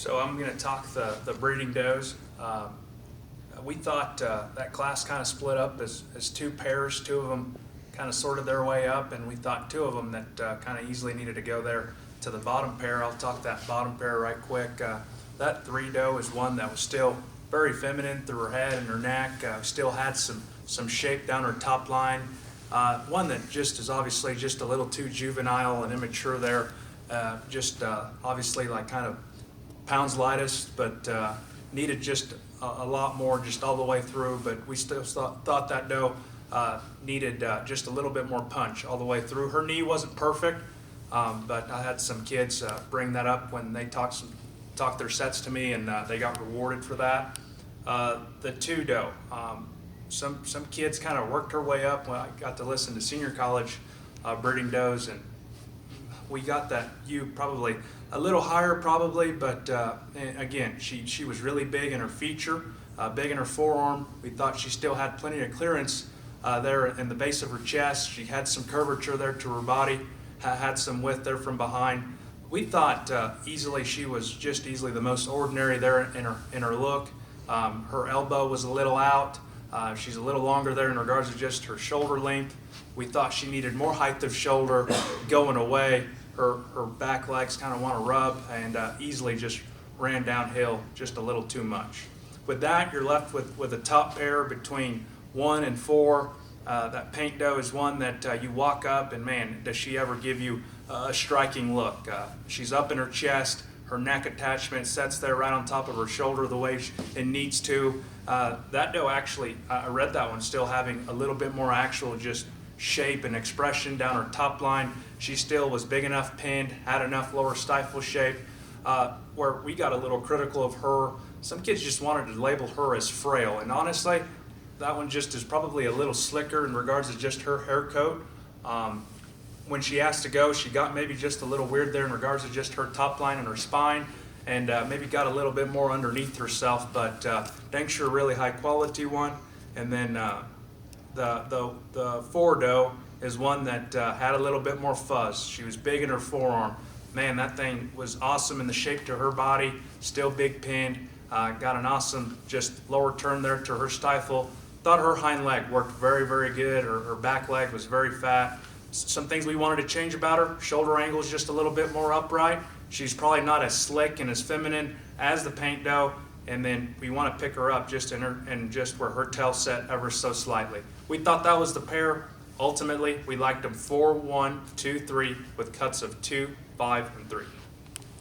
So I'm going to talk the breeding does. We thought that class kind of split up as two pairs. Two of them kind of sorted their way up, and we thought two of them that kind of easily needed to go there to the bottom pair. I'll talk that bottom pair right quick. That 3 doe is one that was still very feminine through her head and her neck. Still had some shape down her top line. One that just is obviously just a little too juvenile and immature there. Obviously like kind of pounds lightest, but needed just a lot more just all the way through. But we still thought that doe needed just a little bit more punch all the way through. Her knee wasn't perfect, but I had some kids bring that up when they talked their sets to me, and they got rewarded for that. The 2 doe, some kids kind of worked her way up when I got to listen to senior college breeding does, and we got that ewe probably a little higher probably, but again, she was really big in her feature, big in her forearm. We thought she still had plenty of clearance there in the base of her chest. She had some curvature there to her body, had some width there from behind. We thought easily she was just easily the most ordinary there in her look. Her elbow was a little out. She's a little longer there in regards to just her shoulder length. We thought she needed more height of shoulder going away. Her back legs kind of want to rub, and easily just ran downhill just a little too much. With that, you're left with a top pair between 1 and 4. That paint doe is one that you walk up and man, does she ever give you a striking look. She's up in her chest, her neck attachment sets there right on top of her shoulder the way it needs to. That doe actually, I read that one still having a little bit more actual just shape and expression down her top line. She still was big enough pinned, had enough lower stifle shape, where we got a little critical of her. Some kids just wanted to label her as frail, and honestly, that one just is probably a little slicker in regards to just her hair coat. When she asked to go, she got maybe just a little weird there in regards to just her top line and her spine, and maybe got a little bit more underneath herself, but dang sure really high quality one. And then the 4 doe is one that had a little bit more fuzz. She was big in her forearm. Man, that thing was awesome in the shape to her body, still big pinned, got an awesome just lower turn there to her stifle. Thought her hind leg worked very, very good. Her back leg was very fat. Some things we wanted to change about her: shoulder angle is just a little bit more upright. She's probably not as slick and as feminine as the paint doe. And then we want to pick her up just just where her tail set ever so slightly. We thought that was the pair. Ultimately, we liked them 4, 1, 2, 3 with cuts of 2, 5, and 3.